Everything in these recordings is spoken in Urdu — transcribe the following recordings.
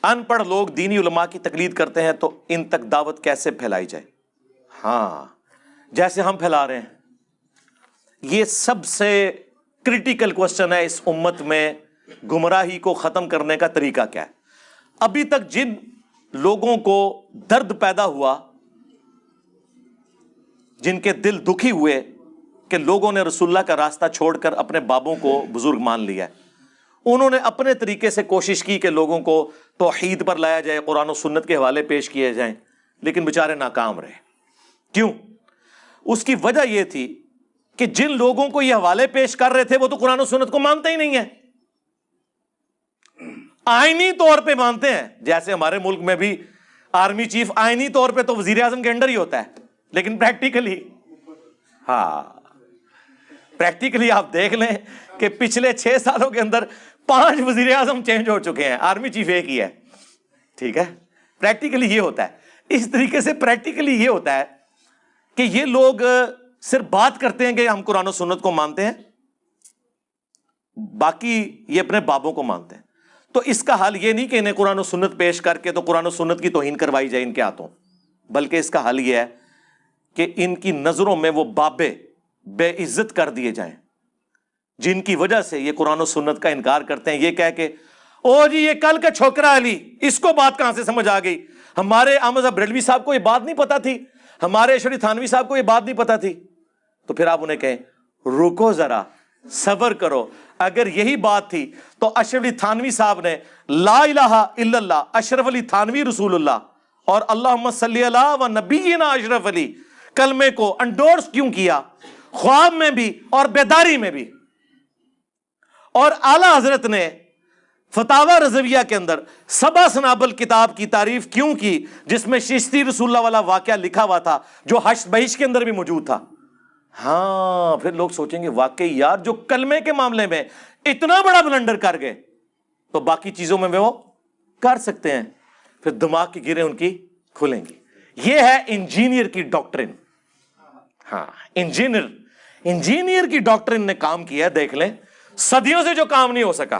ان پڑھ لوگ دینی علماء کی تقلید کرتے ہیں تو ان تک دعوت کیسے پھیلائی جائے؟ ہاں جیسے ہم پھیلا رہے ہیں. یہ سب سے کرٹیکل کوسچن ہے اس امت میں، گمراہی کو ختم کرنے کا طریقہ کیا ہے. ابھی تک جن لوگوں کو درد پیدا ہوا، جن کے دل دکھی ہوئے کہ لوگوں نے رسول اللہ کا راستہ چھوڑ کر اپنے بابوں کو بزرگ مان لیا ہے، انہوں نے اپنے طریقے سے کوشش کی کہ لوگوں کو توحید پر لایا جائے، قرآن و سنت کے حوالے پیش کیے جائیں، لیکن بیچارے ناکام رہے. کیوں؟ اس کی وجہ یہ تھی کہ جن لوگوں کو یہ حوالے پیش کر رہے تھے وہ تو قرآن و سنت کو مانتے ہی نہیں ہیں، آئینی طور پہ مانتے ہیں. جیسے ہمارے ملک میں بھی آرمی چیف آئینی طور پہ تو وزیر اعظم کے انڈر ہی ہوتا ہے، لیکن پریکٹیکلی، ہاں پریکٹیکلی آپ دیکھ لیں کہ پچھلے 6 سالوں کے اندر 5 وزیر اعظم چینج ہو چکے ہیں، آرمی چیف ایک ہی ہے. ٹھیک ہے، پریکٹیکلی یہ ہوتا ہے. اس طریقے سے پریکٹیکلی یہ ہوتا ہے کہ یہ لوگ صرف بات کرتے ہیں کہ ہم قرآن و سنت کو مانتے ہیں، باقی یہ اپنے بابوں کو مانتے ہیں. تو اس کا حل یہ نہیں کہ انہیں قرآن و سنت پیش کر کے تو قرآن و سنت کی توہین کروائی جائے ان کے ہاتھوں، بلکہ اس کا حل یہ ہے کہ ان کی نظروں میں وہ بابے بے عزت کر دیے جائیں جن کی وجہ سے یہ قرآن و سنت کا انکار کرتے ہیں، یہ کہہ کے او جی یہ کل کا چھوکرا علی، اس کو بات کہاں سے سمجھ آ گئی، ہمارے احمد صاحب بریلوی صاحب کو یہ بات نہیں پتا تھی، ہمارے اشرف علی تھانوی صاحب کو یہ بات نہیں پتا تھی. تو پھر آپ انہیں کہیں رکو ذرا، صبر کرو. اگر یہی بات تھی تو اشرف علی تھانوی صاحب نے لا الہ الا اللہ اشرف علی تھانوی رسول اللہ اور اللہم صلی اللہ و نبینا اشرف علی کلمے کو انڈورس کیوں کیا، خواب میں بھی اور بیداری میں بھی. اور اعلیٰ حضرت نے فتاوی رضویہ کے اندر سبع سنابل کتاب کی تعریف کیوں کی جس میں چشتی رسول اللہ والا واقعہ لکھا ہوا تھا جو حشر بہشت کے اندر بھی موجود تھا. ہاں پھر لوگ سوچیں گے واقعی یار جو کلمے کے معاملے میں اتنا بڑا بلنڈر کر گئے تو باقی چیزوں میں وہ کر سکتے ہیں، پھر دماغ کی گریں ان کی کھلیں گی. یہ ہے انجینئر کی ڈاکٹرن. ہاں انجینئر کی ڈاکٹرن نے کام کیا ہے، دیکھ لیں صدیوں سے جو کام نہیں ہو سکا.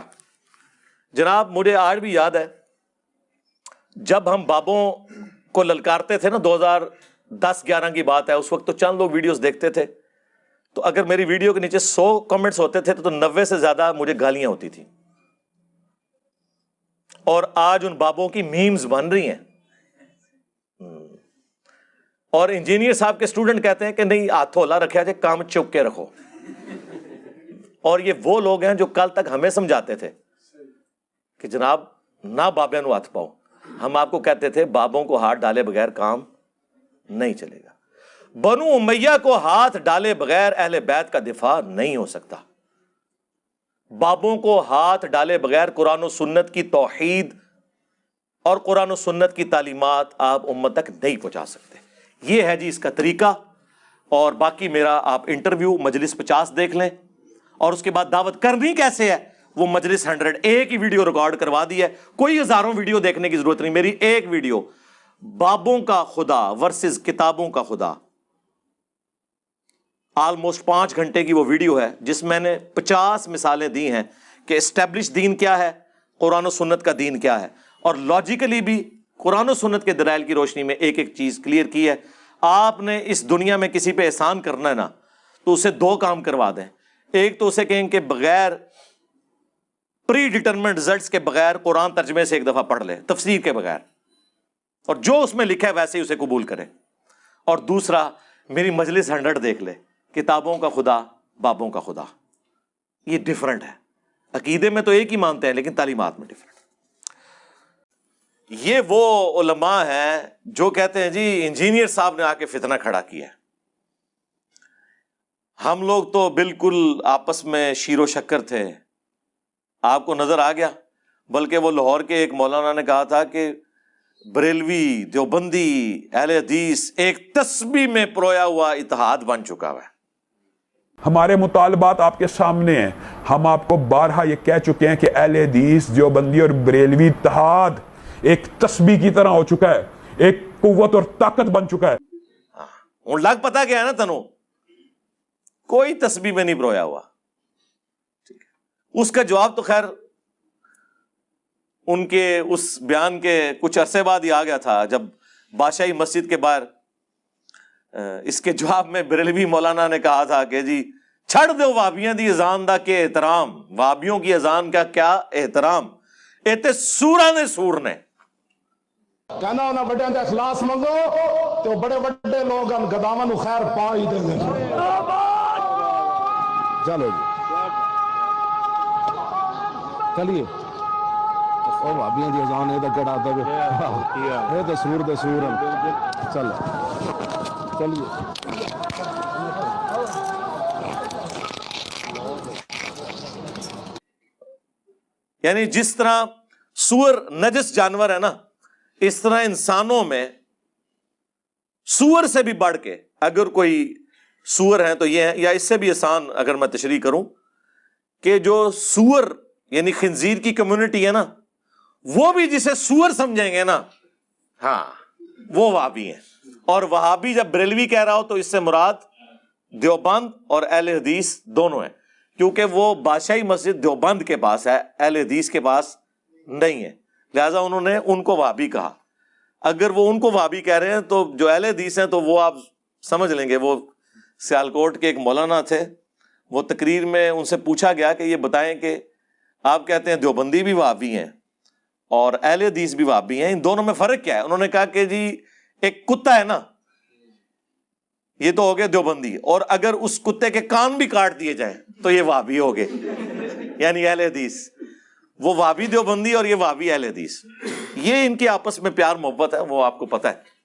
جناب مجھے آج بھی یاد ہے جب ہم بابوں کو للکارتے تھے نا، 2010-11 کی بات ہے، اس وقت تو چند لوگ ویڈیوز دیکھتے تھے، تو اگر میری ویڈیو کے نیچے 100 کمنٹس ہوتے تھے تو 90 سے زیادہ مجھے گالیاں ہوتی تھی. اور آج ان بابوں کی میمز بن رہی ہیں. اور انجینئر صاحب کے اسٹوڈنٹ کہتے ہیں کہ نہیں ہاتھ ہولا رکھا جائے، کام چپ کے رکھو. اور یہ وہ لوگ ہیں جو کل تک ہمیں سمجھاتے تھے کہ جناب نہ بابے نو ہاتھ پاؤ. ہم آپ کو کہتے تھے بابوں کو ہاتھ ڈالے بغیر کام نہیں چلے گا. بنو امیہ کو ہاتھ ڈالے بغیر اہل بیت کا دفاع نہیں ہو سکتا. بابوں کو ہاتھ ڈالے بغیر قرآن و سنت کی توحید اور قرآن و سنت کی تعلیمات آپ امت تک نہیں پہنچا سکتے. یہ ہے جی اس کا طریقہ. اور باقی میرا آپ انٹرویو مجلس 50 دیکھ لیں، اور اس کے بعد دعوت کرنی کیسے ہے وہ مجلس 100 ایک ہی ویڈیو ریکارڈ کروا دی ہے، کوئی ہزاروں ویڈیو دیکھنے کی ضرورت نہیں. میری ایک ویڈیو بابوں کا خدا ورسز کتابوں کا خدا، آلموسٹ 5 گھنٹے کی وہ ویڈیو ہے جس میں نے 50 مثالیں دی ہیں کہ اسٹیبلش دین کیا ہے، قرآن و سنت کا دین کیا ہے، اور لاجیکلی بھی قرآن و سنت کے دلائل کی روشنی میں ایک ایک چیز کلیئر کی ہے. آپ نے اس دنیا میں کسی پہ احسان کرنا ہے نا تو اسے 2 کام کروا دیں. ایک تو اسے کہیں کہ بغیر پری ڈیٹرمنٹ رزلٹس کے بغیر قرآن ترجمے سے ایک دفعہ پڑھ لے، تفسیر کے بغیر، اور جو اس میں لکھا ہے ویسے ہی اسے قبول کرے. اور دوسرا میری مجلس 100 دیکھ لے، کتابوں کا خدا بابوں کا خدا. یہ ڈیفرنٹ ہے، عقیدے میں تو ایک ہی مانتے ہیں لیکن تعلیمات میں ڈیفرنٹ. یہ وہ علماء ہیں جو کہتے ہیں جی انجینئر صاحب نے آ کے فتنہ کھڑا کیا ہے. ہم لوگ تو بالکل آپس میں شیر و شکر تھے، آپ کو نظر آ گیا. بلکہ وہ لاہور کے ایک مولانا نے کہا تھا کہ بریلوی دیوبندی اہل حدیث ایک تسبیح میں پرویا ہوا اتحاد بن چکا ہے. ہمارے مطالبات آپ کے سامنے ہیں. ہم آپ کو بارہا یہ کہہ چکے ہیں کہ اہل حدیث دیوبندی اور بریلوی اتحاد ایک تسبیح کی طرح ہو چکا ہے، ایک قوت اور طاقت بن چکا ہے. ہوں لگ پتا کیا ہے نا تنو، کوئی تسبیح میں نہیں پرویا ہوا. اس کا جواب تو خیر ان کے اس بیان کے کچھ عرصے بعد ہی آ گیا تھا، جب بادشاہی مسجد کے باہر اس کے جواب میں بریلوی مولانا نے کہا تھا کہ جی چھڑ دو وہابیاں دی اذان دا کہ احترام، وہابیوں کی اذان کا کیا احترام، ایتے سوراں نے سور نے کہنا انہاں بڑیاں دے اخلاص منگو تو بڑے بڑے لوگ ان گداواں نو خیر پا ہی دیں گے۔ چلو جی چلیے، او بھابیاں دی اذان اے تے کڑا دے اے تے سور دے سور ہیں۔ چلو چلیے یعنی جس طرح سور نجس جانور ہے نا، اس طرح انسانوں میں سور سے بھی بڑھ کے اگر کوئی سور ہے تو یہ ہے، یا اس سے بھی آسان اگر میں تشریح کروں کہ جو سور یعنی خنزیر کی کمیونٹی ہے نا، وہ بھی جسے سور سمجھیں گے نا، ہاں وہ وہابی ہیں۔ اور وہابی جب بریلوی کہہ رہا ہو تو اس سے مراد دیوبند اور اہل حدیث دونوں ہیں، کیونکہ وہ بادشاہی مسجد دیوبند کے پاس ہے، اہل حدیث کے پاس نہیں ہے، لہٰذا انہوں نے ان کو وہابی کہا۔ اگر وہ ان کو وہابی کہہ رہے ہیں تو جو اہل حدیث ہیں تو وہ آپ سمجھ لیں گے۔ وہ سیالکوٹ کے ایک مولانا تھے، وہ تقریر میں ان سے پوچھا گیا کہ یہ بتائیں کہ آپ کہتے ہیں دیوبندی بھی وہابی ہیں اور اہل حدیث بھی وہابی ہیں، ان دونوں میں فرق کیا ہے؟ انہوں نے کہا کہ جی ایک کتا ہے نا، یہ تو ہو گیا دیوبندی، اور اگر اس کتے کے کان بھی کاٹ دیے جائیں تو یہ وہابی ہو گئے، یعنی اہل حدیث۔ وہ وہابی دیوبندی اور یہ وہابی اہل حدیث، یہ ان کی آپس میں پیار محبت ہے، وہ آپ کو پتہ ہے۔